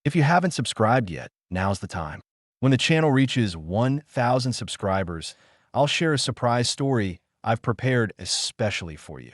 If you haven't subscribed yet, now's the time. When the channel reaches 1,000 subscribers, I'll share a surprise story I've prepared especially for you.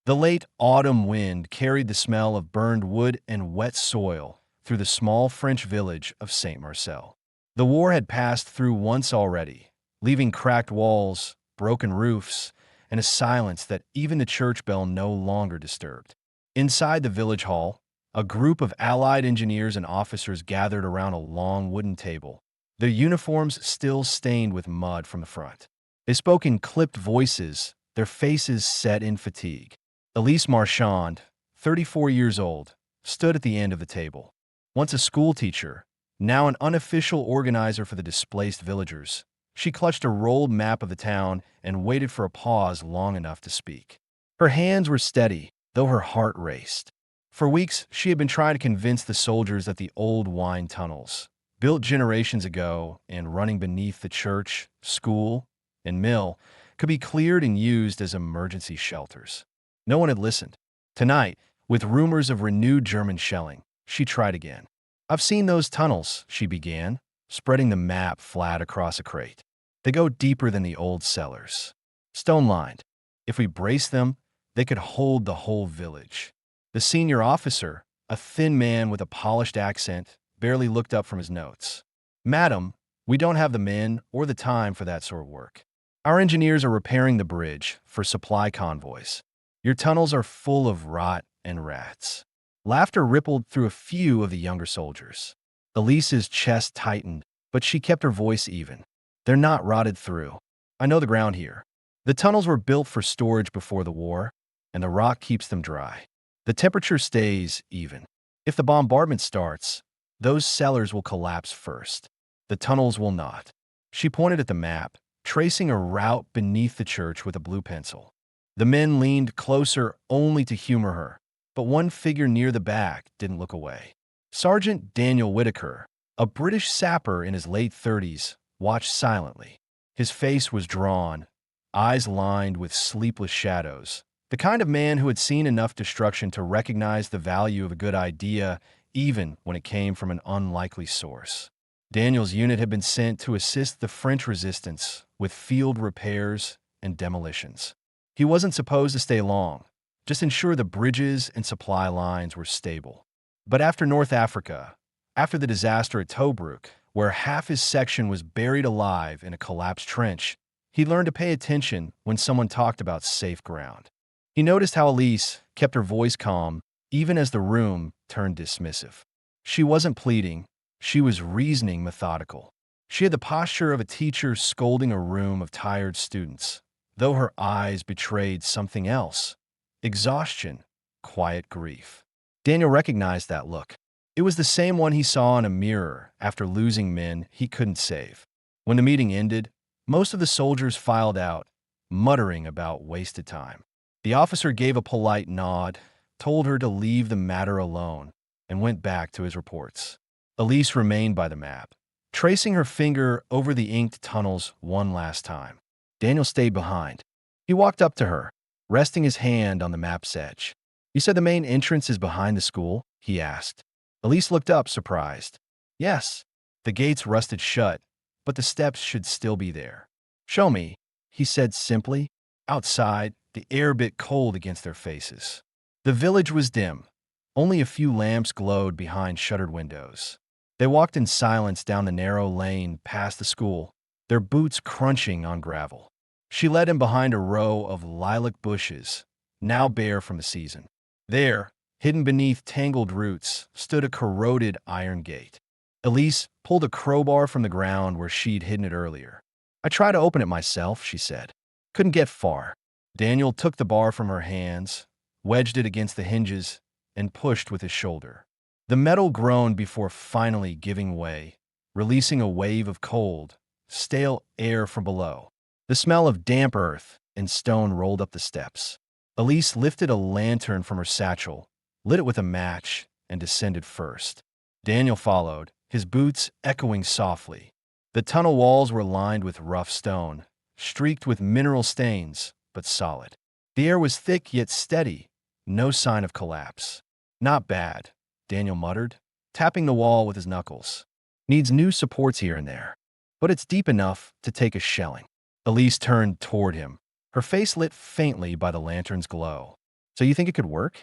The late autumn wind carried the smell of burned wood and wet soil through the small French village of Saint Marcel. The war had passed through once already, leaving cracked walls, broken roofs, and a silence that even the church bell no longer disturbed. Inside the village hall, a group of Allied engineers and officers gathered around a long wooden table, their uniforms still stained with mud from the front. They spoke in clipped voices, their faces set in fatigue. Elise Marchand, 34 years old, stood at the end of the table. Once a schoolteacher, now an unofficial organizer for the displaced villagers, she clutched a rolled map of the town and waited for a pause long enough to speak. Her hands were steady, though her heart raced. For weeks, she had been trying to convince the soldiers that the old wine tunnels, built generations ago and running beneath the church, school, and mill, could be cleared and used as emergency shelters. No one had listened. Tonight, with rumors of renewed German shelling, she tried again. "I've seen those tunnels," she began, spreading the map flat across a crate. "They go deeper than the old cellars. Stone-lined. If we brace them, they could hold the whole village." The senior officer, a thin man with a polished accent, barely looked up from his notes. "Madam, we don't have the men or the time for that sort of work. Our engineers are repairing the bridge for supply convoys. Your tunnels are full of rot and rats." Laughter rippled through a few of the younger soldiers. Elise's chest tightened, but she kept her voice even. "They're not rotted through. I know the ground here. The tunnels were built for storage before the war, and the rock keeps them dry. The temperature stays even. If the bombardment starts, those cellars will collapse first. The tunnels will not." She pointed at the map, tracing a route beneath the church with a blue pencil. The men leaned closer only to humor her, but one figure near the back didn't look away. Sergeant Daniel Whitaker, a British sapper in his late 30s, watched silently. His face was drawn, eyes lined with sleepless shadows, the kind of man who had seen enough destruction to recognize the value of a good idea even when it came from an unlikely source. Daniel's unit had been sent to assist the French resistance with field repairs and demolitions. He wasn't supposed to stay long, just ensure the bridges and supply lines were stable. But after North Africa, after the disaster at Tobruk, where half his section was buried alive in a collapsed trench, he learned to pay attention when someone talked about safe ground. He noticed how Elise kept her voice calm even as the room turned dismissive. She wasn't pleading, she was reasoning methodical. She had the posture of a teacher scolding a room of tired students, though her eyes betrayed something else: exhaustion, quiet grief. Daniel recognized that look. It was the same one he saw in a mirror after losing men he couldn't save. When the meeting ended, most of the soldiers filed out, muttering about wasted time. The officer gave a polite nod, told her to leave the matter alone, and went back to his reports. Elise remained by the map, tracing her finger over the inked tunnels one last time. Daniel stayed behind. He walked up to her, resting his hand on the map's edge. "You said the main entrance is behind the school?" he asked. Elise looked up, surprised. "Yes, the gates rusted shut, but the steps should still be there." "Show me," he said simply. Outside, the air bit cold against their faces. The village was dim. Only a few lamps glowed behind shuttered windows. They walked in silence down the narrow lane past the school, their boots crunching on gravel. She led him behind a row of lilac bushes, now bare from the season. There, hidden beneath tangled roots, stood a corroded iron gate. Elise pulled a crowbar from the ground where she'd hidden it earlier. "I tried to open it myself," she said. "Couldn't get far." Daniel took the bar from her hands, wedged it against the hinges, and pushed with his shoulder. The metal groaned before finally giving way, releasing a wave of cold, stale air from below. The smell of damp earth and stone rolled up the steps. Elise lifted a lantern from her satchel, lit it with a match, and descended first. Daniel followed, his boots echoing softly. The tunnel walls were lined with rough stone, streaked with mineral stains, but solid. The air was thick yet steady, no sign of collapse. "Not bad," Daniel muttered, tapping the wall with his knuckles. Needs new supports here and there, but it's deep enough to take a shelling. Elise turned toward him, her face lit faintly by the lantern's glow. So you think it could work?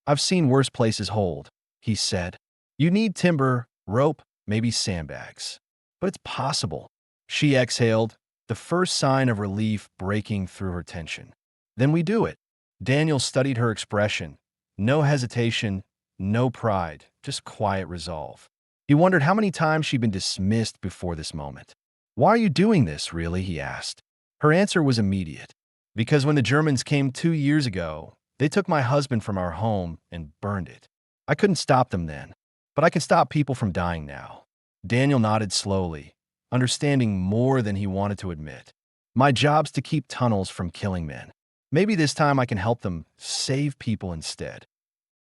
I've seen worse places hold, he said. You need timber, rope, maybe sandbags. But it's possible. She exhaled, the first sign of relief breaking through her tension. Then we do it. Daniel studied her expression. No hesitation, no pride, just quiet resolve. He wondered how many times she'd been dismissed before this moment. Why are you doing this, really? He asked. Her answer was immediate. Because when the Germans came 2 years ago, they took my husband from our home and burned it. I couldn't stop them then, but I can stop people from dying now. Daniel nodded slowly, understanding more than he wanted to admit. My job's to keep tunnels from killing men. Maybe this time I can help them save people instead.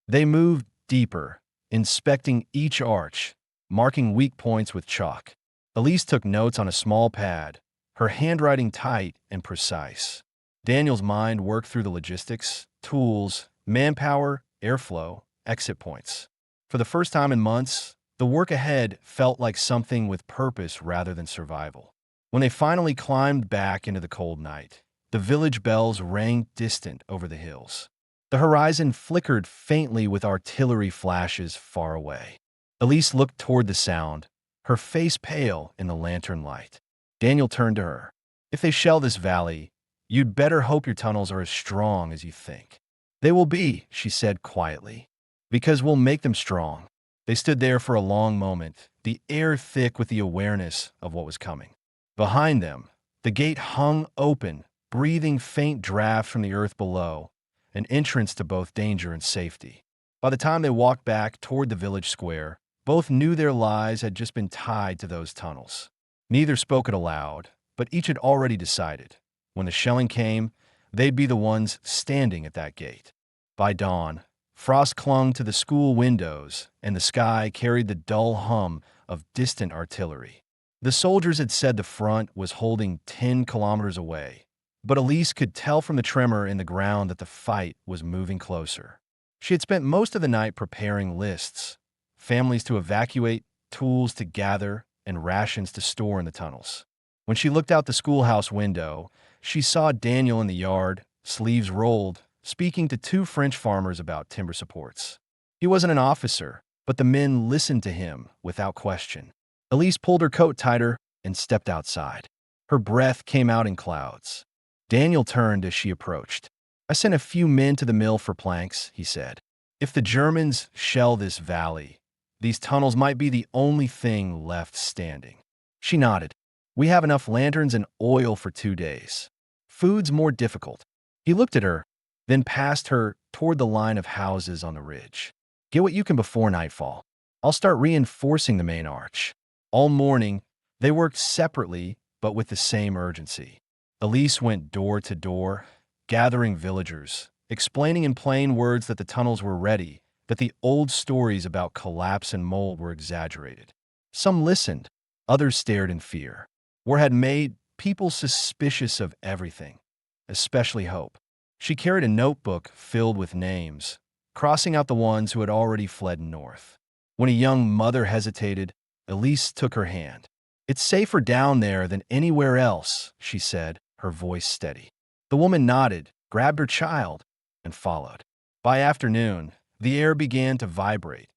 They moved deeper, inspecting each arch, marking weak points with chalk. Elise took notes on a small pad, her handwriting tight and precise. Daniel's mind worked through the logistics, tools, manpower, airflow, exit points. For the first time in months, the work ahead felt like something with purpose rather than survival. When they finally climbed back into the cold night, the village bells rang distant over the hills. The horizon flickered faintly with artillery flashes far away. Elise looked toward the sound, her face pale in the lantern light. Daniel turned to her. If they shell this valley, you'd better hope your tunnels are as strong as you think. They will be, she said quietly, because we'll make them strong. They stood there for a long moment, the air thick with the awareness of what was coming. Behind them, the gate hung open, breathing faint drafts from the earth below, an entrance to both danger and safety. By the time they walked back toward the village square, both knew their lives had just been tied to those tunnels. Neither spoke it aloud, but each had already decided. When the shelling came, they'd be the ones standing at that gate. By dawn, frost clung to the school windows, and the sky carried the dull hum of distant artillery. The soldiers had said the front was holding 10 kilometers away, but Elise could tell from the tremor in the ground that the fight was moving closer. She had spent most of the night preparing lists, families to evacuate, tools to gather, and rations to store in the tunnels. When she looked out the schoolhouse window, she saw Daniel in the yard, sleeves rolled, speaking to 2 French farmers about timber supports. He wasn't an officer, but the men listened to him without question. Elise pulled her coat tighter and stepped outside. Her breath came out in clouds. Daniel turned as she approached. I sent a few men to the mill for planks, he said. If the Germans shell this valley, these tunnels might be the only thing left standing. She nodded. We have enough lanterns and oil for 2 days. Food's more difficult. He looked at her, then passed her toward the line of houses on the ridge. Get what you can before nightfall. I'll start reinforcing the main arch. All morning, they worked separately, but with the same urgency. Elise went door to door, gathering villagers, explaining in plain words that the tunnels were ready, that the old stories about collapse and mold were exaggerated. Some listened, others stared in fear. War had made people suspicious of everything, especially hope. She carried a notebook filled with names, crossing out the ones who had already fled north. When a young mother hesitated, Elise took her hand. It's safer down there than anywhere else, she said, her voice steady. The woman nodded, grabbed her child, and followed. By afternoon, the air began to vibrate.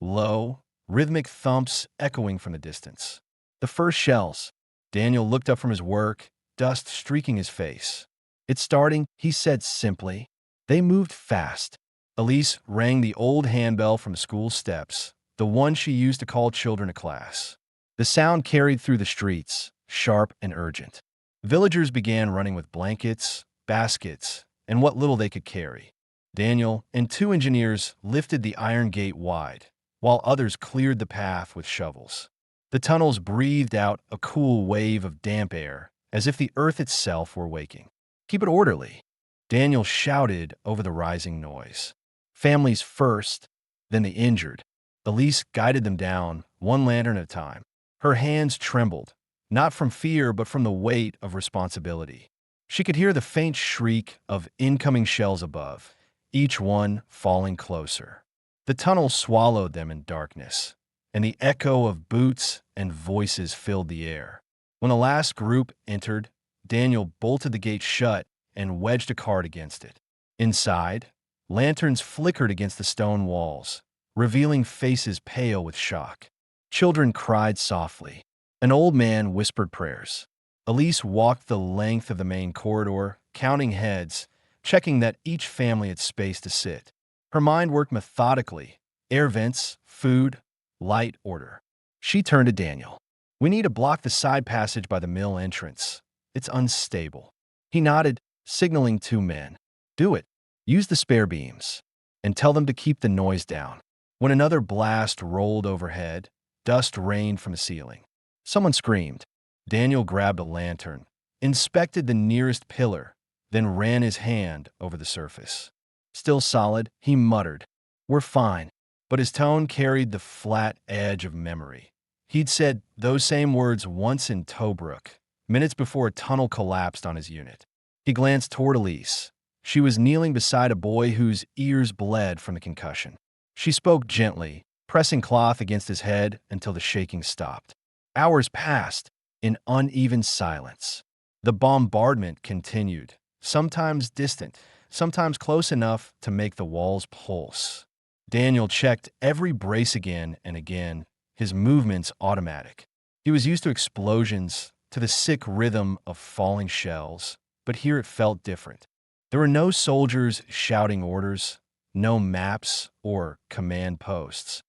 Low, rhythmic thumps echoing from the distance. The first shells. Daniel looked up from his work, dust streaking his face. It's starting, he said simply. They moved fast. Elise rang the old handbell from school steps, the one she used to call children to class. The sound carried through the streets, sharp and urgent. Villagers began running with blankets, baskets, and what little they could carry. Daniel and 2 engineers lifted the iron gate wide, while others cleared the path with shovels. The tunnels breathed out a cool wave of damp air, as if the earth itself were waking. Keep it orderly, Daniel shouted over the rising noise. Families first, then the injured. Elise guided them down, 1 lantern at a time. Her hands trembled, not from fear but from the weight of responsibility. She could hear the faint shriek of incoming shells above, each one falling closer. The tunnel swallowed them in darkness, and the echo of boots and voices filled the air. When the last group entered, Daniel bolted the gate shut and wedged a cart against it. Inside, lanterns flickered against the stone walls, revealing faces pale with shock. Children cried softly. An old man whispered prayers. Elise walked the length of the main corridor, counting heads, checking that each family had space to sit. Her mind worked methodically. Air vents, food, light, order. She turned to Daniel. We need to block the side passage by the mill entrance. It's unstable. He nodded, signaling two men. Do it. Use the spare beams. And tell them to keep the noise down. When another blast rolled overhead, dust rained from the ceiling. Someone screamed. Daniel grabbed a lantern, inspected the nearest pillar, then ran his hand over the surface. Still solid, he muttered, "We're fine." But his tone carried the flat edge of memory. He'd said those same words once in Tobruk, minutes before a tunnel collapsed on his unit. He glanced toward Elise. She was kneeling beside a boy whose ears bled from the concussion. She spoke gently, pressing cloth against his head until the shaking stopped. Hours passed in uneven silence. The bombardment continued, sometimes distant, sometimes close enough to make the walls pulse. Daniel checked every brace again and again, his movements automatic. He was used to explosions, to the sick rhythm of falling shells, but here it felt different. There were no soldiers shouting orders, no maps or command posts.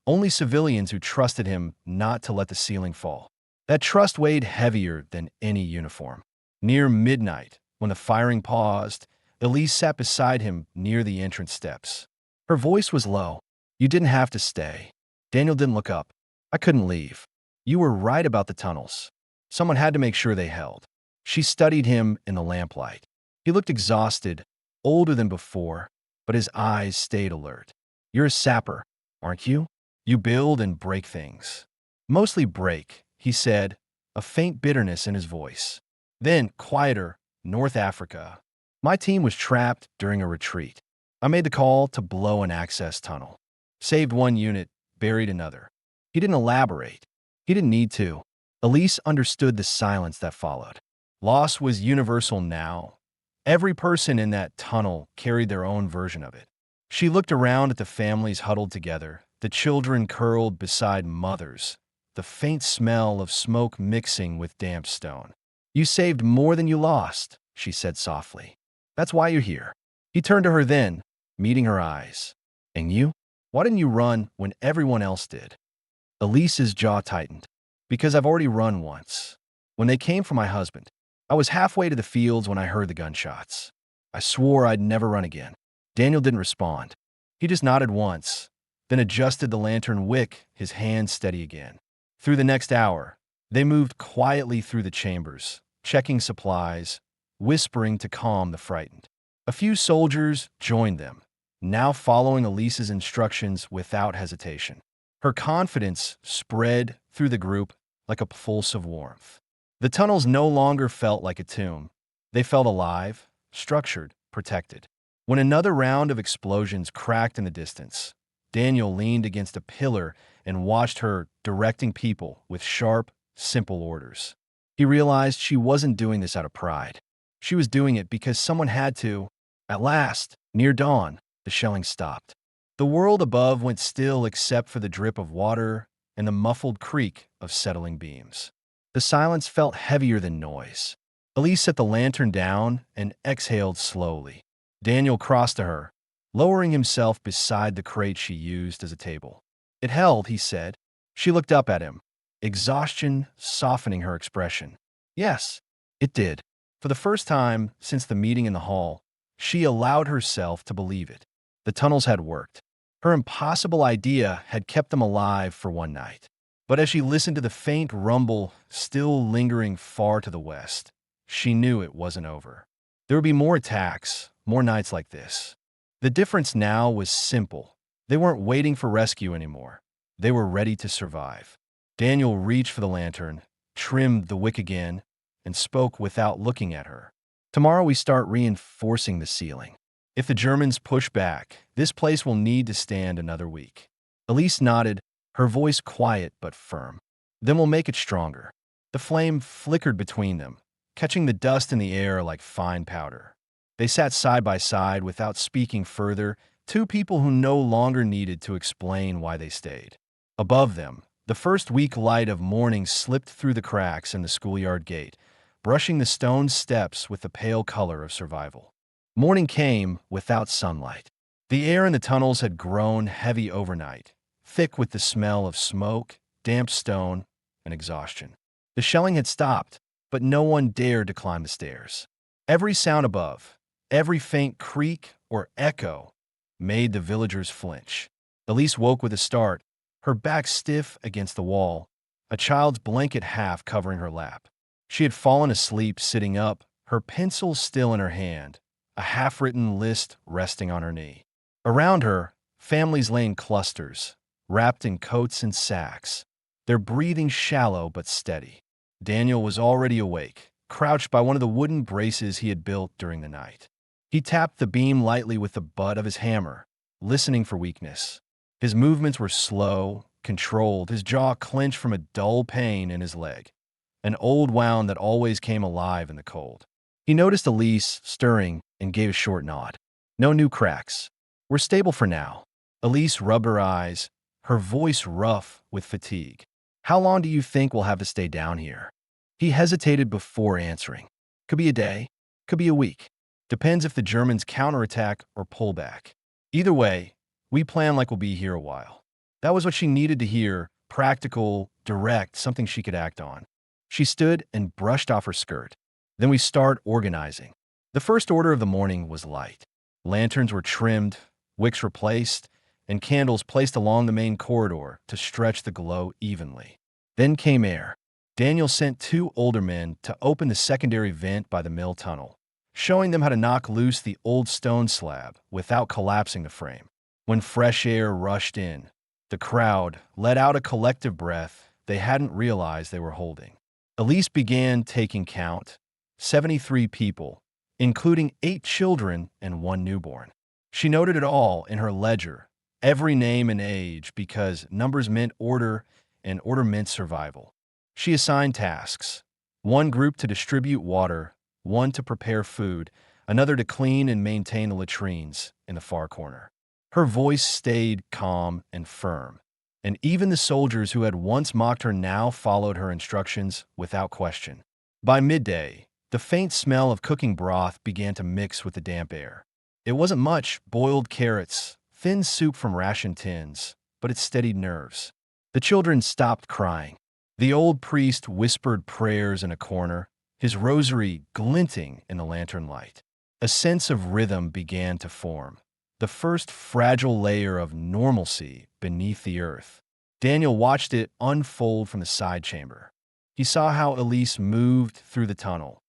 Only civilians who trusted him not to let the ceiling fall. That trust weighed heavier than any uniform. Near midnight, when the firing paused, Elise sat beside him near the entrance steps. Her voice was low. You didn't have to stay. Daniel didn't look up. I couldn't leave. You were right about the tunnels. Someone had to make sure they held. She studied him in the lamplight. He looked exhausted, older than before, but his eyes stayed alert. You're a sapper, aren't you? You build and break things. Mostly break, he said, a faint bitterness in his voice. Then, quieter, North Africa. My team was trapped during a retreat. I made the call to blow an access tunnel. Saved one unit, buried another. He didn't elaborate. He didn't need to. Elise understood the silence that followed. Loss was universal now. Every person in that tunnel carried their own version of it. She looked around at the families huddled together, the children curled beside mothers, the faint smell of smoke mixing with damp stone. You saved more than you lost, she said softly. That's why you're here. He turned to her then, meeting her eyes. And you? Why didn't you run when everyone else did? Elise's jaw tightened. Because I've already run once. When they came for my husband, I was halfway to the fields when I heard the gunshots. I swore I'd never run again. Daniel didn't respond. He just nodded once, then adjusted the lantern wick, his hand steady again. Through the next hour, they moved quietly through the chambers, checking supplies, whispering to calm the frightened. A few soldiers joined them, now following Elise's instructions without hesitation. Her confidence spread through the group like a pulse of warmth. The tunnels no longer felt like a tomb. They felt alive, structured, protected. When another round of explosions cracked in the distance, Daniel leaned against a pillar and watched her directing people with sharp, simple orders. He realized she wasn't doing this out of pride. She was doing it because someone had to. At last, near dawn, the shelling stopped. The world above went still except for the drip of water and the muffled creak of settling beams. The silence felt heavier than noise. Elise set the lantern down and exhaled slowly. Daniel crossed to her, lowering himself beside the crate she used as a table. It held, he said. She looked up at him, exhaustion softening her expression. Yes, it did. For the first time since the meeting in the hall, she allowed herself to believe it. The tunnels had worked. Her impossible idea had kept them alive for one night. But as she listened to the faint rumble still lingering far to the west, she knew it wasn't over. There would be more attacks, more nights like this. The difference now was simple. They weren't waiting for rescue anymore. They were ready to survive. Daniel reached for the lantern, trimmed the wick again, and spoke without looking at her. Tomorrow we start reinforcing the ceiling. If the Germans push back, this place will need to stand another week. Elise nodded, her voice quiet but firm. Then we'll make it stronger. The flame flickered between them, catching the dust in the air like fine powder. They sat side by side without speaking further, two people who no longer needed to explain why they stayed. Above them, the first weak light of morning slipped through the cracks in the schoolyard gate, brushing the stone steps with the pale color of survival. Morning came without sunlight. The air in the tunnels had grown heavy overnight, thick with the smell of smoke, damp stone, and exhaustion. The shelling had stopped, but no one dared to climb the stairs. Every sound above, every faint creak or echo, made the villagers flinch. Elise woke with a start, her back stiff against the wall, a child's blanket half covering her lap. She had fallen asleep sitting up, her pencil still in her hand, a half-written list resting on her knee. Around her, families lay in clusters, wrapped in coats and sacks, their breathing shallow but steady. Daniel was already awake, crouched by one of the wooden braces he had built during the night. He tapped the beam lightly with the butt of his hammer, listening for weakness. His movements were slow, controlled, his jaw clenched from a dull pain in his leg, an old wound that always came alive in the cold. He noticed Elise stirring and gave a short nod. No new cracks. We're stable for now. Elise rubbed her eyes, her voice rough with fatigue. How long do you think we'll have to stay down here? He hesitated before answering. Could be a day, could be a week. Depends if the Germans counterattack or pull back. Either way, we plan like we'll be here a while. That was what she needed to hear, practical, direct, something she could act on. She stood and brushed off her skirt. Then we start organizing. The first order of the morning was light. Lanterns were trimmed, wicks replaced, and candles placed along the main corridor to stretch the glow evenly. Then came air. Daniel sent two older men to open the secondary vent by the mill tunnel, showing them how to knock loose the old stone slab without collapsing the frame. When fresh air rushed in, the crowd let out a collective breath they hadn't realized they were holding. Elise began taking count, 73 people, including 8 children and 1 newborn. She noted it all in her ledger, every name and age, because numbers meant order and order meant survival. She assigned tasks, one group to distribute water, one to prepare food, another to clean and maintain the latrines in the far corner. Her voice stayed calm and firm, and even the soldiers who had once mocked her now followed her instructions without question. By midday, the faint smell of cooking broth began to mix with the damp air. It wasn't much: boiled carrots, thin soup from ration tins, but it steadied nerves. The children stopped crying. The old priest whispered prayers in a corner, his rosary glinting in the lantern light. A sense of rhythm began to form, the first fragile layer of normalcy beneath the earth. Daniel watched it unfold from the side chamber. He saw how Elise moved through the tunnel,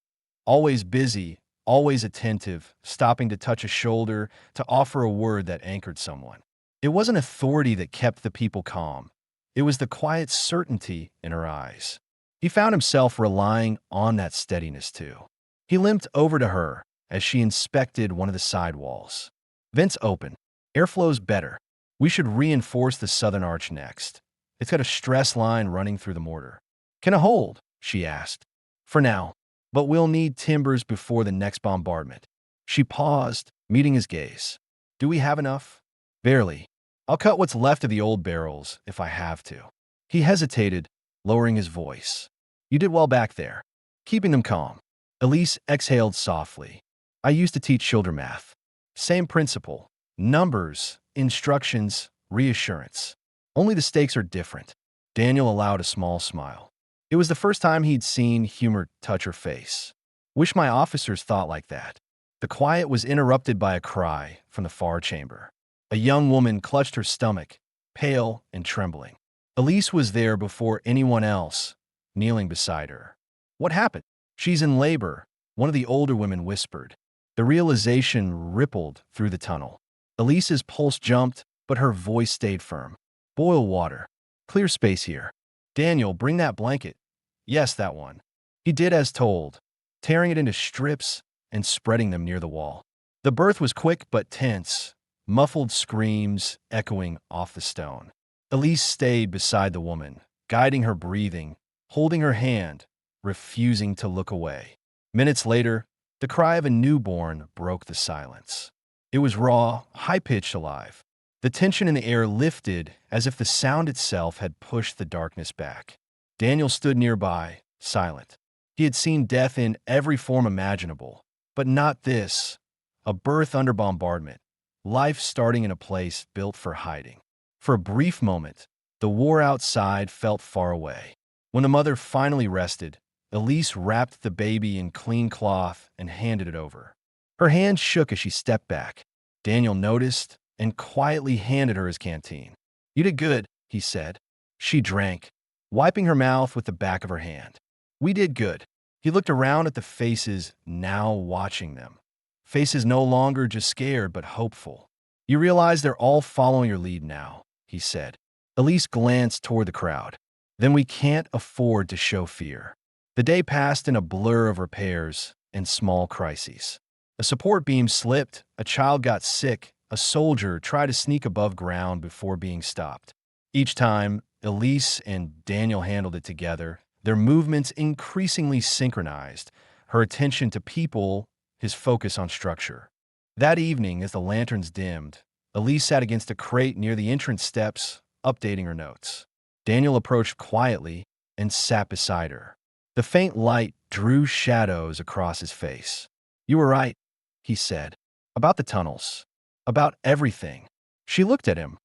always busy, always attentive, stopping to touch a shoulder, to offer a word that anchored someone. It wasn't authority that kept the people calm. It was the quiet certainty in her eyes. He found himself relying on that steadiness too. He limped over to her as she inspected one of the side walls. Vents open. Airflow's better. We should reinforce the southern arch next. It's got a stress line running through the mortar. Can it hold? She asked. For now, but we'll need timbers before the next bombardment. She paused, meeting his gaze. Do we have enough? Barely. I'll cut what's left of the old barrels if I have to. He hesitated, lowering his voice. You did well back there, keeping them calm. Elise exhaled softly. I used to teach children math. Same principle. Numbers, instructions, reassurance. Only the stakes are different. Daniel allowed a small smile. It was the first time he'd seen humor touch her face. Wish my officers thought like that. The quiet was interrupted by a cry from the far chamber. A young woman clutched her stomach, pale and trembling. Elise was there before anyone else, kneeling beside her. What happened? She's in labor, one of the older women whispered. The realization rippled through the tunnel. Elise's pulse jumped, but her voice stayed firm. Boil water. Clear space here. Daniel, bring that blanket. Yes, that one. He did as told, tearing it into strips and spreading them near the wall. The birth was quick but tense, muffled screams echoing off the stone. Elise stayed beside the woman, guiding her breathing, holding her hand, refusing to look away. Minutes later, the cry of a newborn broke the silence. It was raw, high-pitched, alive. The tension in the air lifted as if the sound itself had pushed the darkness back. Daniel stood nearby, silent. He had seen death in every form imaginable, but not this. A birth under bombardment, life starting in a place built for hiding. For a brief moment, the war outside felt far away. When the mother finally rested, Elise wrapped the baby in clean cloth and handed it over. Her hand shook as she stepped back. Daniel noticed and quietly handed her his canteen. "You did good," he said. She drank, wiping her mouth with the back of her hand. "We did good." He looked around at the faces now watching them. Faces no longer just scared but hopeful. "You realize they're all following your lead now," he said. Elise glanced toward the crowd. "Then we can't afford to show fear." The day passed in a blur of repairs and small crises. A support beam slipped, a child got sick, a soldier tried to sneak above ground before being stopped. Each time, Elise and Daniel handled it together, their movements increasingly synchronized, her attention to people, his focus on structure. That evening, as the lanterns dimmed, Elise sat against a crate near the entrance steps, updating her notes. Daniel approached quietly and sat beside her. The faint light drew shadows across his face. "You were right," he said, "about the tunnels, about everything." She looked at him,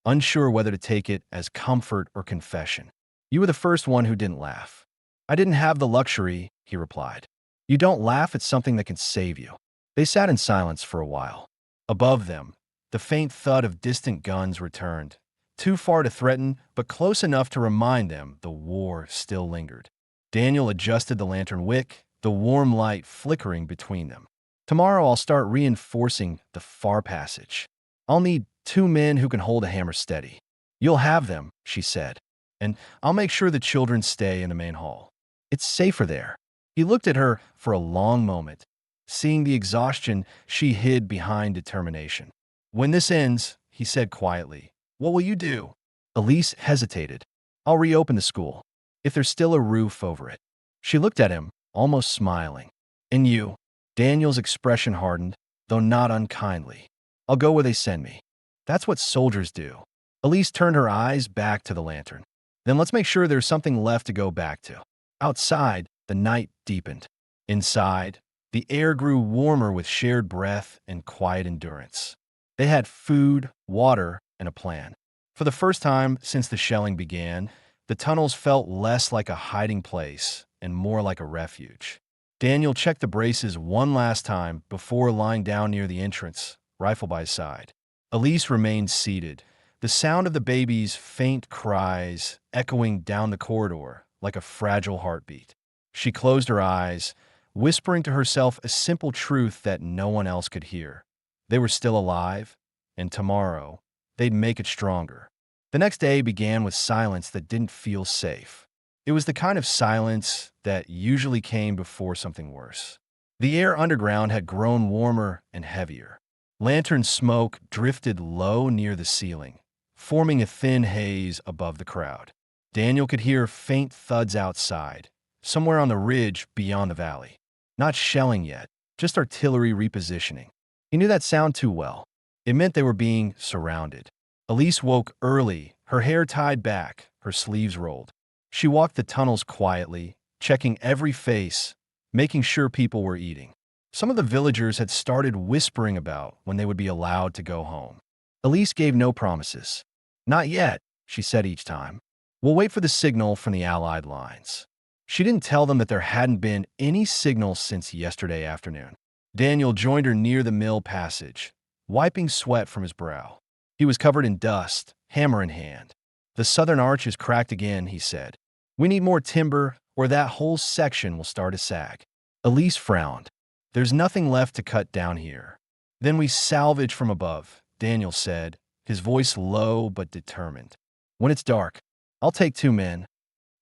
unsure whether to take it as comfort or confession. "You were the first one who didn't laugh." "I didn't have the luxury," he replied. "You don't laugh at something that can save you." They sat in silence for a while. Above them, the faint thud of distant guns returned, too far to threaten, but close enough to remind them the war still lingered. Daniel adjusted the lantern wick, the warm light flickering between them. "Tomorrow I'll start reinforcing the far passage. I'll need 2 men who can hold a hammer steady." "You'll have them," she said, "and I'll make sure the children stay in the main hall. It's safer there." He looked at her for a long moment, seeing the exhaustion she hid behind determination. "When this ends," he said quietly, "what will you do?" Elise hesitated. "I'll reopen the school, if there's still a roof over it." She looked at him, almost smiling. "And you?" Daniel's expression hardened, though not unkindly. "I'll go where they send me. That's what soldiers do." Elise turned her eyes back to the lantern. "Then let's make sure there's something left to go back to." Outside, the night deepened. Inside, the air grew warmer with shared breath and quiet endurance. They had food, water, and a plan. For the first time since the shelling began, the tunnels felt less like a hiding place and more like a refuge. Daniel checked the braces one last time before lying down near the entrance, rifle by his side. Elise remained seated, the sound of the baby's faint cries echoing down the corridor like a fragile heartbeat. She closed her eyes, whispering to herself a simple truth that no one else could hear. They were still alive, and tomorrow, they'd make it stronger. The next day began with silence that didn't feel safe. It was the kind of silence that usually came before something worse. The air underground had grown warmer and heavier. Lantern smoke drifted low near the ceiling, forming a thin haze above the crowd. Daniel could hear faint thuds outside, somewhere on the ridge beyond the valley. Not shelling yet, just artillery repositioning. He knew that sound too well. It meant they were being surrounded. Elise woke early, her hair tied back, her sleeves rolled. She walked the tunnels quietly, checking every face, making sure people were eating. Some of the villagers had started whispering about when they would be allowed to go home. Elise gave no promises. "Not yet," she said each time. "We'll wait for the signal from the Allied lines." She didn't tell them that there hadn't been any signal since yesterday afternoon. Daniel joined her near the mill passage, wiping sweat from his brow. He was covered in dust, hammer in hand. "The southern arch is cracked again," he said. "We need more timber, or that whole section will start to sag." Elise frowned. "There's nothing left to cut down here." "Then we salvage from above," Daniel said, his voice low but determined. "When it's dark, I'll take 2 men."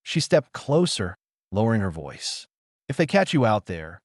She stepped closer, lowering her voice. "If they catch you out there,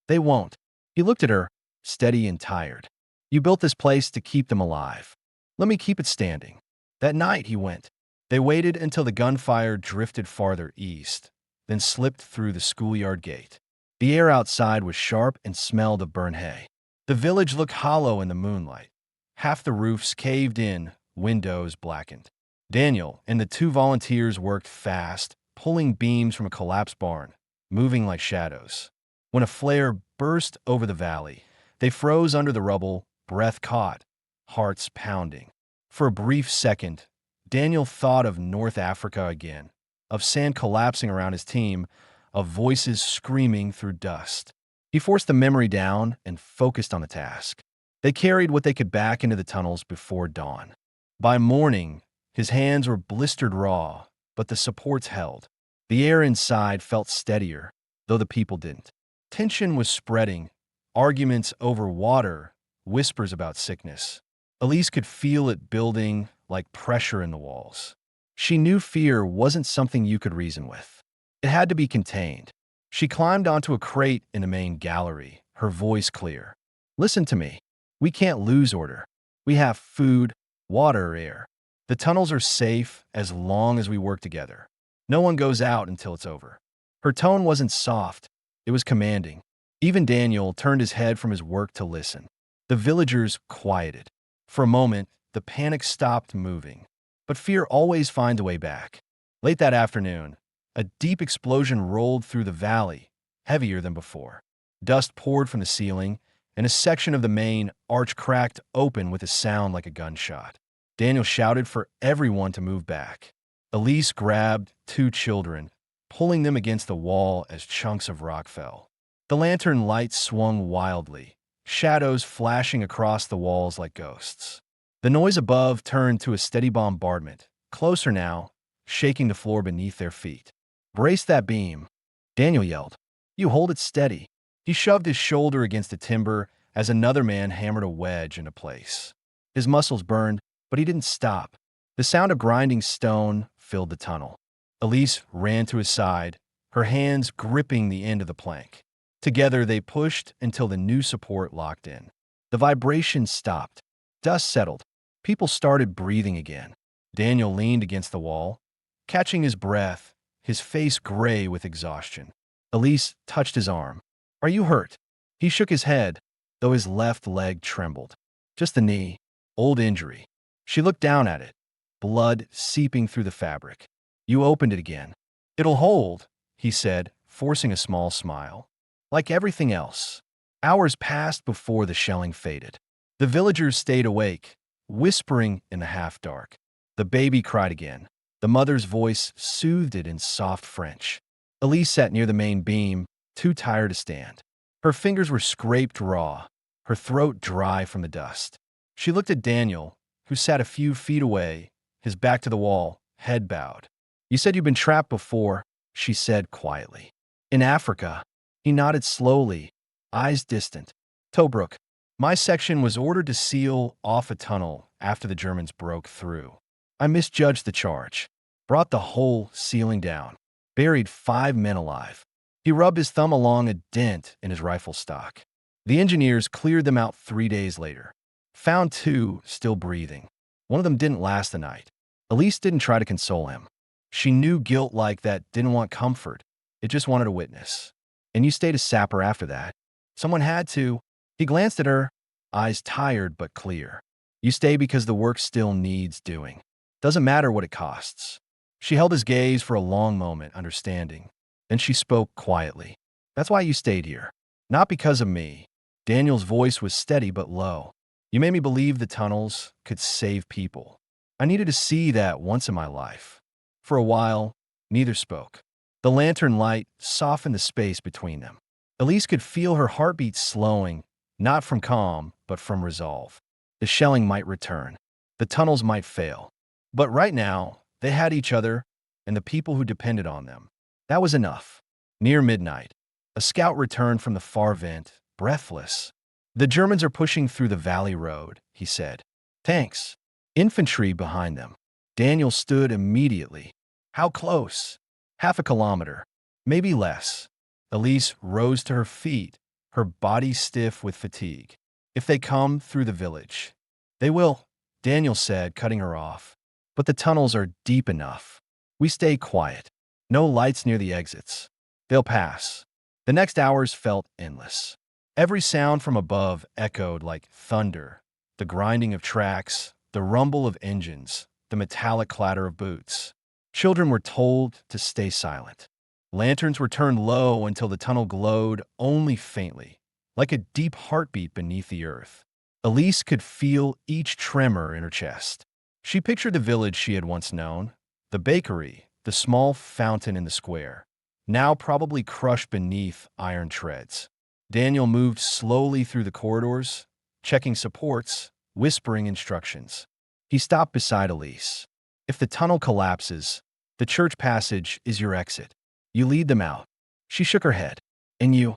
they won't." He looked at her, steady and tired. "You built this place to keep them alive. Let me keep it standing." That night he went, They waited until the gunfire drifted farther east, then slipped through the schoolyard gate. The air outside was sharp and smelled of burnt hay. The village looked hollow in the moonlight. Half the roofs caved in, windows blackened. Daniel and the two volunteers worked fast, pulling beams from a collapsed barn, moving like shadows. When a flare burst over the valley, they froze under the rubble, breath caught, hearts pounding. For a brief second, Daniel thought of North Africa again, of sand collapsing around his team, of voices screaming through dust. He forced the memory down and focused on the task. They carried what they could back into the tunnels before dawn. By morning, his hands were blistered raw, but the supports held. The air inside felt steadier, though the people didn't. Tension was spreading, arguments over water, whispers about sickness. Elise could feel it building like pressure in the walls. She knew fear wasn't something you could reason with. It had to be contained. She climbed onto a crate in the main gallery, her voice clear. "Listen to me. We can't lose order. We have food, water, air. The tunnels are safe as long as we work together. No one goes out until it's over." Her tone wasn't soft. It was commanding. Even Daniel turned his head from his work to listen. The villagers quieted. For a moment, the panic stopped moving. But fear always finds a way back. Late that afternoon, a deep explosion rolled through the valley, heavier than before. Dust poured from the ceiling, and a section of the main arch cracked open with a sound like a gunshot. Daniel shouted for everyone to move back. Elise grabbed two children, pulling them against the wall as chunks of rock fell. The lantern light swung wildly, shadows flashing across the walls like ghosts. The noise above turned to a steady bombardment, closer now, shaking the floor beneath their feet. "Brace that beam," Daniel yelled. "You hold it steady." He shoved his shoulder against the timber as another man hammered a wedge into place. His muscles burned, but he didn't stop. The sound of grinding stone filled the tunnel. Elise ran to his side, her hands gripping the end of the plank. Together they pushed until the new support locked in. The vibration stopped. Dust settled. People started breathing again. Daniel leaned against the wall, catching his breath, his face gray with exhaustion. Elise touched his arm. "Are you hurt?" He shook his head, though his left leg trembled. "Just the knee. Old injury." She looked down at it, blood seeping through the fabric. "You opened it again." "It'll hold," he said, forcing a small smile. Like everything else, hours passed before the shelling faded. The villagers stayed awake, whispering in the half-dark. The baby cried again. The mother's voice soothed it in soft French. Elise sat near the main beam, too tired to stand. Her fingers were scraped raw, her throat dry from the dust. She looked at Daniel, who sat a few feet away, his back to the wall, head bowed. "You said you'd been trapped before," she said quietly. "In Africa." He nodded slowly, eyes distant. "Tobruk. My section was ordered to seal off a tunnel after the Germans broke through. I misjudged the charge, brought the whole ceiling down, buried 5 men alive." He rubbed his thumb along a dent in his rifle stock. "The engineers cleared them out 3 days later. Found 2 still breathing. One of them didn't last the night." Elise didn't try to console him. She knew guilt like that didn't want comfort. It just wanted a witness. "And you stayed a sapper after that." "Someone had to." He glanced at her, eyes tired but clear. "You stay because the work still needs doing. Doesn't matter what it costs." She held his gaze for a long moment, understanding. Then she spoke quietly. "That's why you stayed here. Not because of me." Daniel's voice was steady but low. "You made me believe the tunnels could save people. I needed to see that once in my life." For a while, neither spoke. The lantern light softened the space between them. Elise could feel her heartbeat slowing, not from calm, but from resolve. The shelling might return. The tunnels might fail. But right now, they had each other and the people who depended on them. That was enough. Near midnight, a scout returned from the far vent, breathless. "The Germans are pushing through the valley road," he said. "Tanks. Infantry behind them." Daniel stood immediately. "How close?" "Half a kilometer. Maybe less." Elise rose to her feet, her body stiff with fatigue. "If they come through the village." "They will," Daniel said, cutting her off. but the tunnels are deep enough. We stay quiet. No lights near the exits. They'll pass. The next hours felt endless. Every sound from above echoed like thunder. The grinding of tracks, the rumble of engines, the metallic clatter of boots. Children were told to stay silent. Lanterns were turned low until the tunnel glowed only faintly, like a deep heartbeat beneath the earth. Elise could feel each tremor in her chest. She pictured the village she had once known, the bakery, the small fountain in the square, now probably crushed beneath iron treads. Daniel moved slowly through the corridors, checking supports, whispering instructions. He stopped beside Elise. If the tunnel collapses, the church passage is your exit. You lead them out. She shook her head. And you?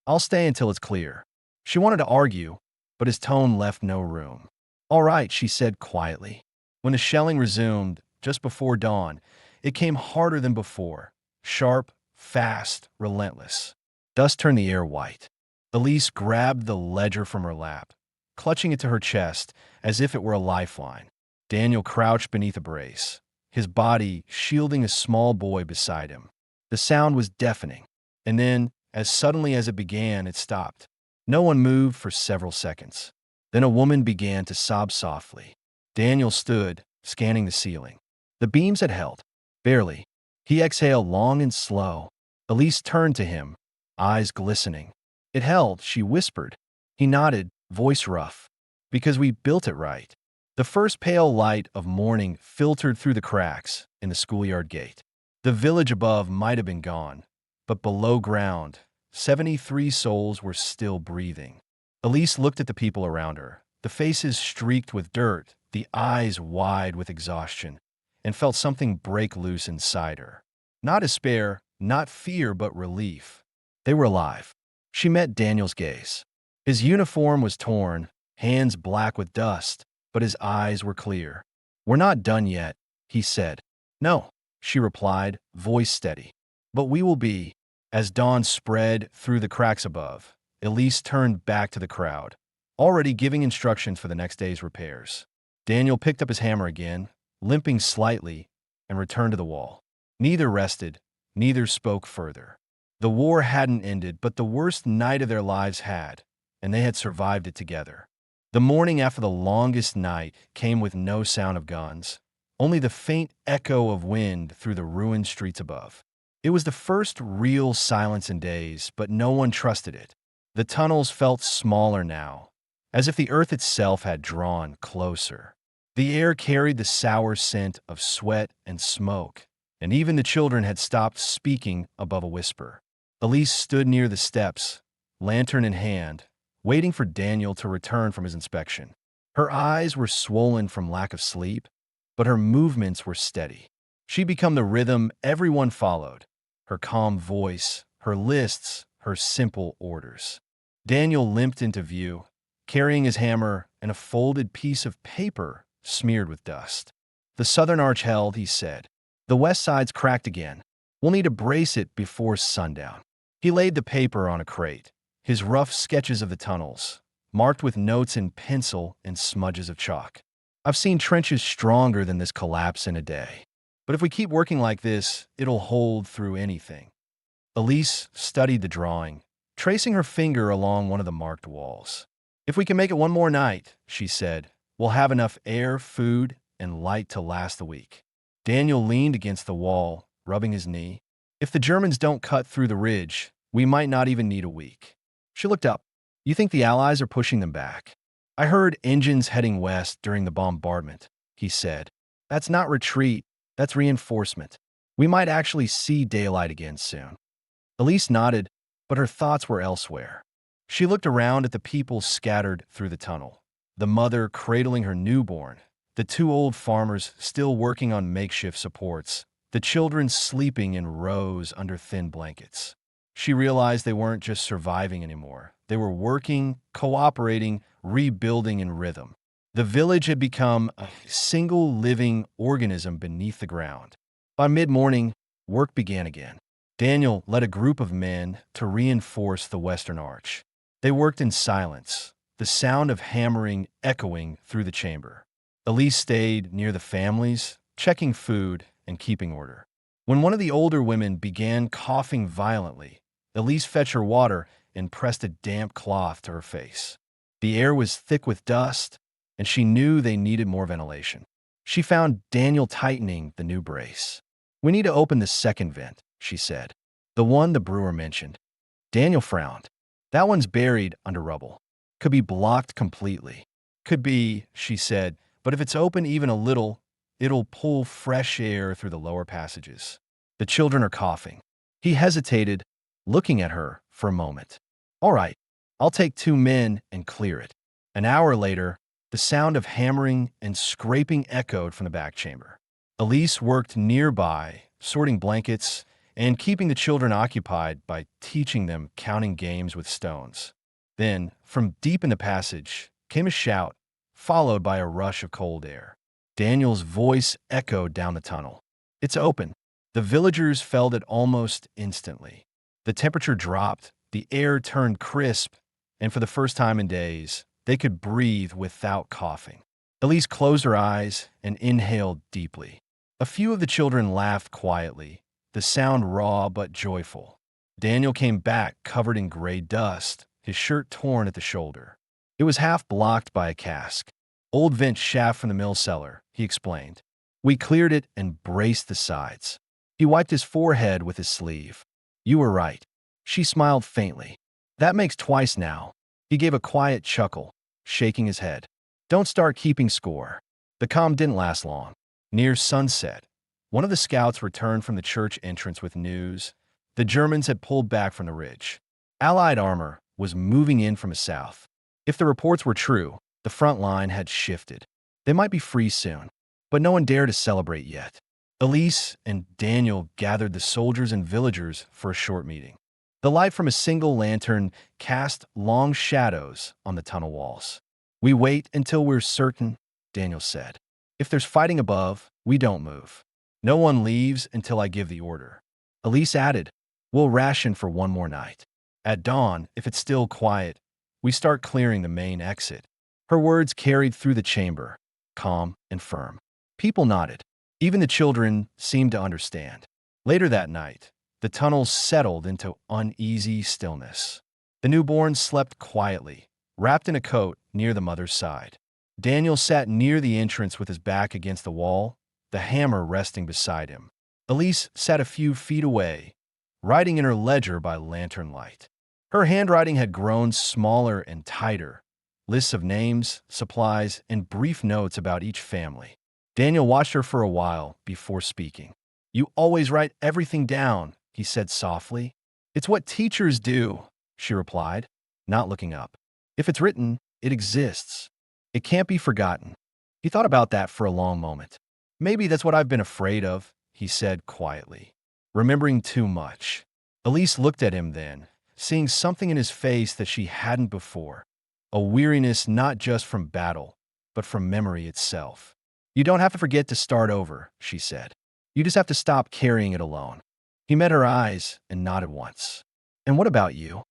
I'll stay until it's clear. She wanted to argue, but his tone left no room. All right, she said quietly. When the shelling resumed, just before dawn, it came harder than before. Sharp, fast, relentless. Dust turned the air white. Elise grabbed the ledger from her lap, clutching it to her chest as if it were a lifeline. Daniel crouched beneath a brace, his body shielding a small boy beside him. The sound was deafening, and then, as suddenly as it began, it stopped. No one moved for several seconds. Then a woman began to sob softly. Daniel stood, scanning the ceiling. The beams had held. Barely. He exhaled long and slow. Elise turned to him, eyes glistening. It held, she whispered. He nodded, voice rough. Because we built it right. The first pale light of morning filtered through the cracks in the schoolyard gate. The village above might have been gone, but below ground, 73 souls were still breathing. Elise looked at the people around her, the faces streaked with dirt, the eyes wide with exhaustion, and felt something break loose inside her. Not despair, not fear, but relief. They were alive. She met Daniel's gaze. His uniform was torn, hands black with dust, but his eyes were clear. We're not done yet, he said. No, she replied, voice steady. But we will be. As dawn spread through the cracks above, Elise turned back to the crowd, already giving instructions for the next day's repairs. Daniel picked up his hammer again, limping slightly, and returned to the wall. Neither rested, neither spoke further. The war hadn't ended, but the worst night of their lives had, and they had survived it together. The morning after the longest night came with no sound of guns, only the faint echo of wind through the ruined streets above. It was the first real silence in days, but no one trusted it. The tunnels felt smaller now, as if the earth itself had drawn closer. The air carried the sour scent of sweat and smoke, and even the children had stopped speaking above a whisper. Elise stood near the steps, lantern in hand, waiting for Daniel to return from his inspection. Her eyes were swollen from lack of sleep, but her movements were steady. She'd become the rhythm everyone followed, her calm voice, her lists, her simple orders. Daniel limped into view, carrying his hammer and a folded piece of paper smeared with dust. The southern arch held, he said. The west side's cracked again. We'll need to brace it before sundown. He laid the paper on a crate, his rough sketches of the tunnels, marked with notes in pencil and smudges of chalk. I've seen trenches stronger than this collapse in a day. But if we keep working like this, it'll hold through anything. Elise studied the drawing, tracing her finger along one of the marked walls. If we can make it one more night, she said, we'll have enough air, food, and light to last the week. Daniel leaned against the wall, rubbing his knee. If the Germans don't cut through the ridge, we might not even need a week. She looked up. You think the Allies are pushing them back? I heard engines heading west during the bombardment, he said. That's not retreat, that's reinforcement. We might actually see daylight again soon. Elise nodded, but her thoughts were elsewhere. She looked around at the people scattered through the tunnel. The mother cradling her newborn, the two old farmers still working on makeshift supports, the children sleeping in rows under thin blankets. She realized they weren't just surviving anymore. They were working, cooperating, rebuilding in rhythm. The village had become a single living organism beneath the ground. By mid-morning, work began again. Daniel led a group of men to reinforce the western arch. They worked in silence, the sound of hammering echoing through the chamber. Elise stayed near the families, checking food and keeping order. When one of the older women began coughing violently, Elise fetched her water and pressed a damp cloth to her face. The air was thick with dust, and she knew they needed more ventilation. She found Daniel tightening the new brace. "We need to open the second vent," she said. "The one the brewer mentioned." Daniel frowned. "That one's buried under rubble. Could be blocked completely." "Could be," she said, "but if it's open even a little, it'll pull fresh air through the lower passages. The children are coughing." He hesitated, looking at her for a moment. "All right, I'll take 2 men and clear it." An hour later, the sound of hammering and scraping echoed from the back chamber. Elise worked nearby, sorting blankets and keeping the children occupied by teaching them counting games with stones. Then, from deep in the passage, came a shout, followed by a rush of cold air. Daniel's voice echoed down the tunnel. "It's open." The villagers felt it almost instantly. The temperature dropped, the air turned crisp, and for the first time in days, they could breathe without coughing. Elise closed her eyes and inhaled deeply. A few of the children laughed quietly, the sound raw but joyful. Daniel came back covered in gray dust, his shirt torn at the shoulder. It was half blocked by a cask. "Old vent shaft from the mill cellar," he explained. "We cleared it and braced the sides." He wiped his forehead with his sleeve. "You were right." She smiled faintly. "That makes twice now." He gave a quiet chuckle, shaking his head. "Don't start keeping score." The calm didn't last long. Near sunset, one of the scouts returned from the church entrance with news. The Germans had pulled back from the ridge. Allied armor was moving in from the south. If the reports were true, the front line had shifted. They might be free soon, but no one dared to celebrate yet. Elise and Daniel gathered the soldiers and villagers for a short meeting. The light from a single lantern cast long shadows on the tunnel walls. "We wait until we're certain," Daniel said. "If there's fighting above, we don't move. No one leaves until I give the order." Elise added, "We'll ration for one more night. At dawn, if it's still quiet, we start clearing the main exit." Her words carried through the chamber, calm and firm. People nodded. Even the children seemed to understand. Later that night, the tunnels settled into uneasy stillness. The newborn slept quietly, wrapped in a coat near the mother's side. Daniel sat near the entrance with his back against the wall, the hammer resting beside him. Elise sat a few feet away, writing in her ledger by lantern light. Her handwriting had grown smaller and tighter, lists of names, supplies, and brief notes about each family. Daniel watched her for a while before speaking. "You always write everything down," he said softly. "It's what teachers do," she replied, not looking up. "If it's written, it exists. It can't be forgotten." He thought about that for a long moment. "Maybe that's what I've been afraid of," he said quietly. "Remembering too much." Elise looked at him then, seeing something in his face that she hadn't before. A weariness not just from battle, but from memory itself. "You don't have to forget to start over," she said. "You just have to stop carrying it alone." He met her eyes and nodded once. "And what about you?"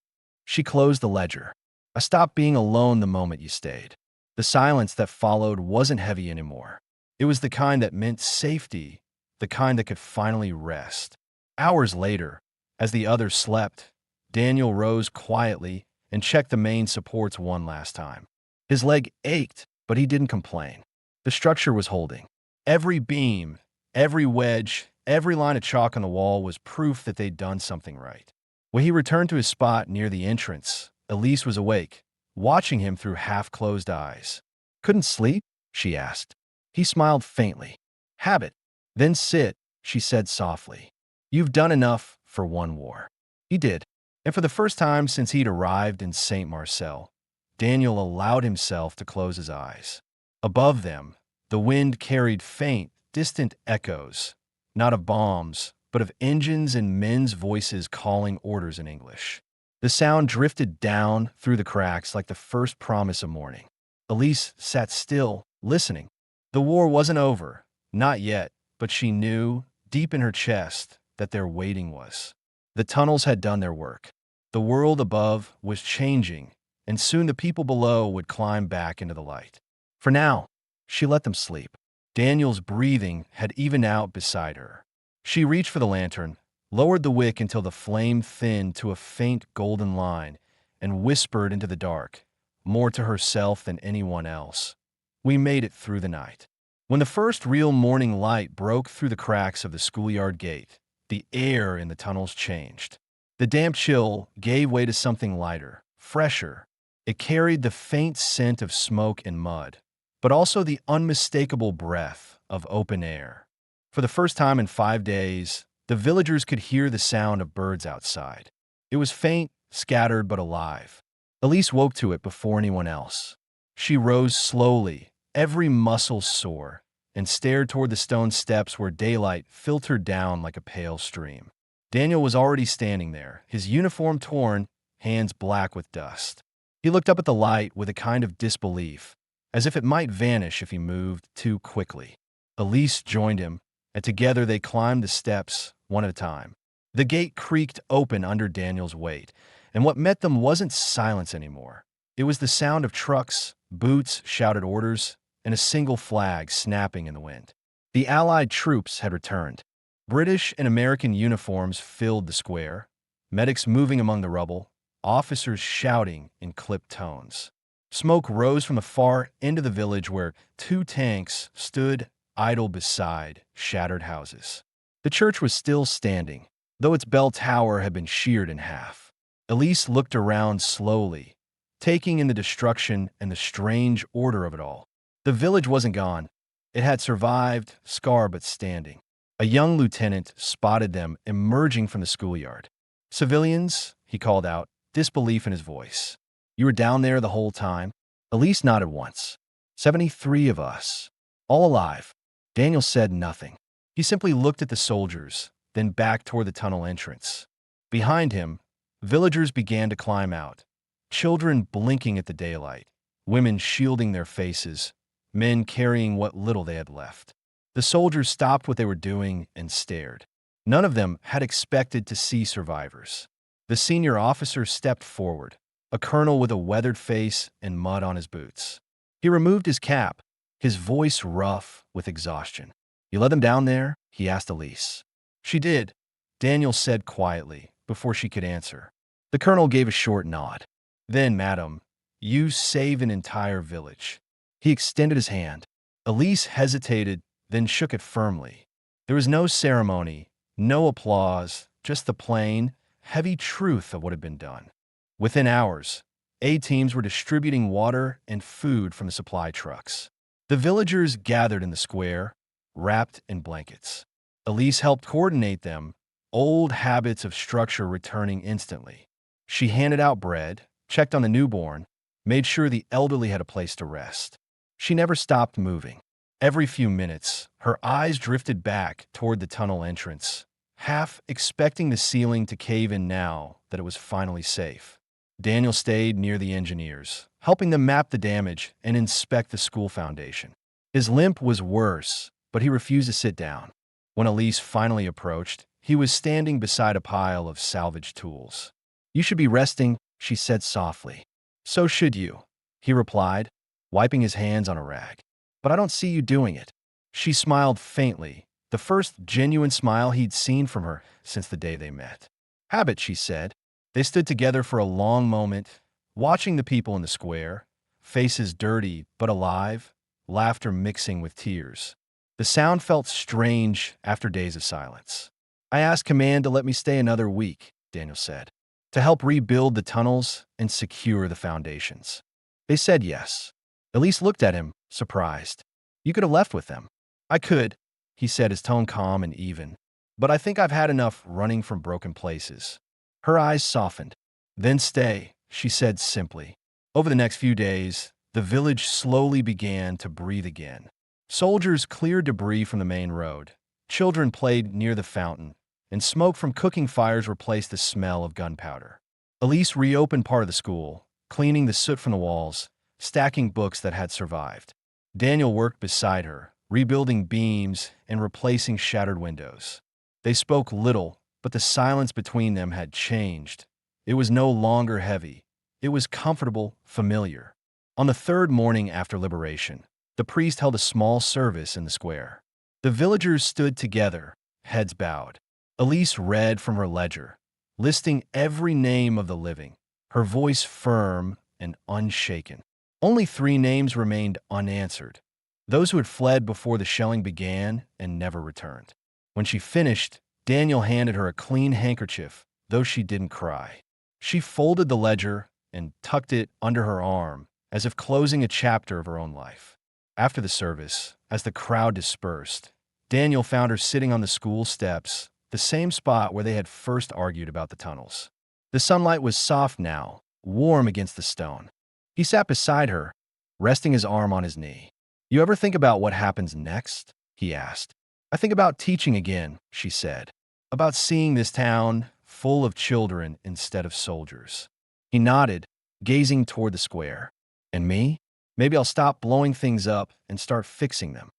She closed the ledger. "I stopped being alone the moment you stayed." The silence that followed wasn't heavy anymore. It was the kind that meant safety, the kind that could finally rest. Hours later, as the others slept, Daniel rose quietly and checked the main supports one last time. His leg ached, but he didn't complain. The structure was holding. Every beam, every wedge, every line of chalk on the wall was proof that they'd done something right. When he returned to his spot near the entrance, Elise was awake, watching him through half-closed eyes. "Couldn't sleep?" she asked. He smiled faintly. "Habit. Then sit," she said softly. "You've done enough for one war." He did, and for the first time since he'd arrived in St. Marcel, Daniel allowed himself to close his eyes. Above them, the wind carried faint, distant echoes, not of bombs, but of engines and men's voices calling orders in English. The sound drifted down through the cracks like the first promise of morning. Elise sat still, listening. The war wasn't over, not yet, but she knew, deep in her chest, that their waiting was. The tunnels had done their work. The world above was changing, and soon the people below would climb back into the light. For now, she let them sleep. Daniel's breathing had evened out beside her. She reached for the lantern, lowered the wick until the flame thinned to a faint golden line, and whispered into the dark, more to herself than anyone else. We made it through the night. When the first real morning light broke through the cracks of the schoolyard gate, the air in the tunnels changed. The damp chill gave way to something lighter, fresher. It carried the faint scent of smoke and mud, but also the unmistakable breath of open air. For the first time in 5 days, the villagers could hear the sound of birds outside. It was faint, scattered, but alive. Elise woke to it before anyone else. She rose slowly, every muscle sore, and stared toward the stone steps where daylight filtered down like a pale stream. Daniel was already standing there, his uniform torn, hands black with dust. He looked up at the light with a kind of disbelief, as if it might vanish if he moved too quickly. Elise joined him, and together they climbed the steps, one at a time. The gate creaked open under Daniel's weight, and what met them wasn't silence anymore. It was the sound of trucks, boots shouted orders, and a single flag snapping in the wind. The Allied troops had returned. British and American uniforms filled the square, medics moving among the rubble, officers shouting in clipped tones. Smoke rose from the far end of the village where 2 tanks stood idle beside shattered houses. The church was still standing, though its bell tower had been sheared in half. Elise looked around slowly, taking in the destruction and the strange order of it all. The village wasn't gone. It had survived, scarred but standing. A young lieutenant spotted them emerging from the schoolyard. "Civilians," he called out, disbelief in his voice. "You were down there the whole time?" Elise nodded once. 73 of us. All alive." Daniel said nothing. He simply looked at the soldiers, then back toward the tunnel entrance. Behind him, villagers began to climb out, children blinking at the daylight, women shielding their faces, men carrying what little they had left. The soldiers stopped what they were doing and stared. None of them had expected to see survivors. The senior officer stepped forward, a colonel with a weathered face and mud on his boots. He removed his cap, his voice rough with exhaustion. "You let them down there?" he asked Elise. "She did," Daniel said quietly, before she could answer. The colonel gave a short nod. "Then, madam, you saved an entire village." He extended his hand. Elise hesitated, then shook it firmly. There was no ceremony, no applause, just the plain, heavy truth of what had been done. Within hours, aid teams were distributing water and food from the supply trucks. The villagers gathered in the square, wrapped in blankets. Elise helped coordinate them, old habits of structure returning instantly. She handed out bread, checked on the newborn, made sure the elderly had a place to rest. She never stopped moving. Every few minutes, her eyes drifted back toward the tunnel entrance, half expecting the ceiling to cave in now that it was finally safe. Daniel stayed near the engineers, helping them map the damage and inspect the school foundation. His limp was worse, but he refused to sit down. When Elise finally approached, he was standing beside a pile of salvaged tools. "You should be resting," she said softly. "So should you," he replied, wiping his hands on a rag. "But I don't see you doing it." She smiled faintly, the first genuine smile he'd seen from her since the day they met. "Habit," she said. They stood together for a long moment, watching the people in the square, faces dirty but alive, laughter mixing with tears. The sound felt strange after days of silence. "I asked command to let me stay another week," Daniel said, "to help rebuild the tunnels and secure the foundations." They said yes. Elise looked at him, surprised. "You could have left with them." "I could," he said, his tone calm and even. "But I think I've had enough running from broken places." Her eyes softened. "Then stay," she said simply. Over the next few days, the village slowly began to breathe again. Soldiers cleared debris from the main road. Children played near the fountain, and smoke from cooking fires replaced the smell of gunpowder. Elise reopened part of the school, cleaning the soot from the walls, stacking books that had survived. Daniel worked beside her, rebuilding beams and replacing shattered windows. They spoke little, but the silence between them had changed. It was no longer heavy. It was comfortable, familiar. On the third morning after liberation, the priest held a small service in the square. The villagers stood together, heads bowed. Elise read from her ledger, listing every name of the living, her voice firm and unshaken. Only 3 names remained unanswered, those who had fled before the shelling began and never returned. When she finished, Daniel handed her a clean handkerchief, though she didn't cry. She folded the ledger and tucked it under her arm, as if closing a chapter of her own life. After the service, as the crowd dispersed, Daniel found her sitting on the school steps, the same spot where they had first argued about the tunnels. The sunlight was soft now, warm against the stone. He sat beside her, resting his arm on his knee. "You ever think about what happens next?" he asked. "I think about teaching again," she said. "About seeing this town full of children instead of soldiers." He nodded, gazing toward the square. "And me? Maybe I'll stop blowing things up and start fixing them."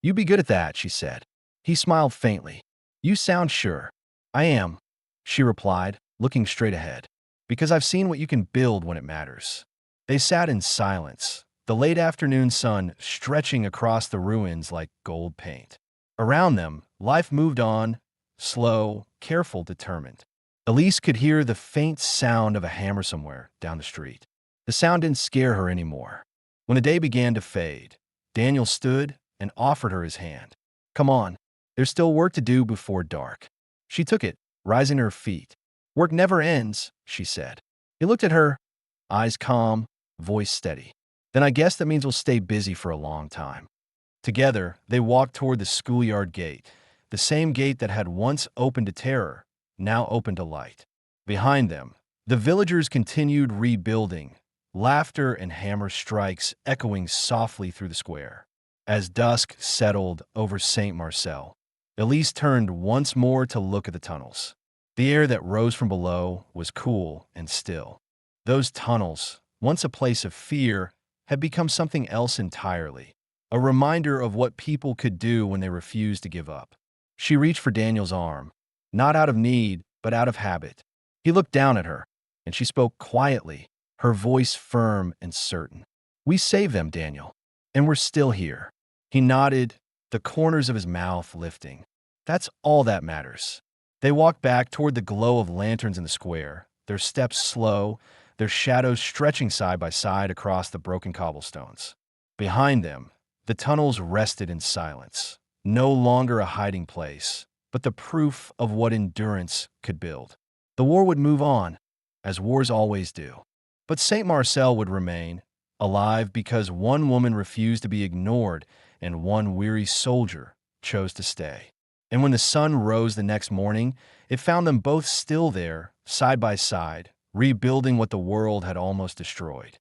"You'd be good at that," she said. He smiled faintly. "You sound sure." "I am," she replied, looking straight ahead. "Because I've seen what you can build when it matters." They sat in silence, the late afternoon sun stretching across the ruins like gold paint. Around them, life moved on, slow, careful, determined. Elise could hear the faint sound of a hammer somewhere down the street. The sound didn't scare her anymore. When the day began to fade, Daniel stood and offered her his hand. "Come on, there's still work to do before dark." She took it, rising to her feet. "Work never ends," she said. He looked at her, eyes calm, voice steady. "Then I guess that means we'll stay busy for a long time." Together, they walked toward the schoolyard gate, the same gate that had once opened to terror, now open to light. Behind them, the villagers continued rebuilding, laughter and hammer strikes echoing softly through the square. As dusk settled over St. Marcel, Elise turned once more to look at the tunnels. The air that rose from below was cool and still. Those tunnels, once a place of fear, had become something else entirely, a reminder of what people could do when they refused to give up. She reached for Daniel's arm, not out of need, but out of habit. He looked down at her, and she spoke quietly, her voice firm and certain. "We saved them, Daniel, and we're still here." He nodded, the corners of his mouth lifting. "That's all that matters." They walked back toward the glow of lanterns in the square, their steps slow, their shadows stretching side by side across the broken cobblestones. Behind them, the tunnels rested in silence, no longer a hiding place, but the proof of what endurance could build. The war would move on, as wars always do. But St. Marcel would remain, alive because one woman refused to be ignored and one weary soldier chose to stay. And when the sun rose the next morning, it found them both still there, side by side, rebuilding what the world had almost destroyed.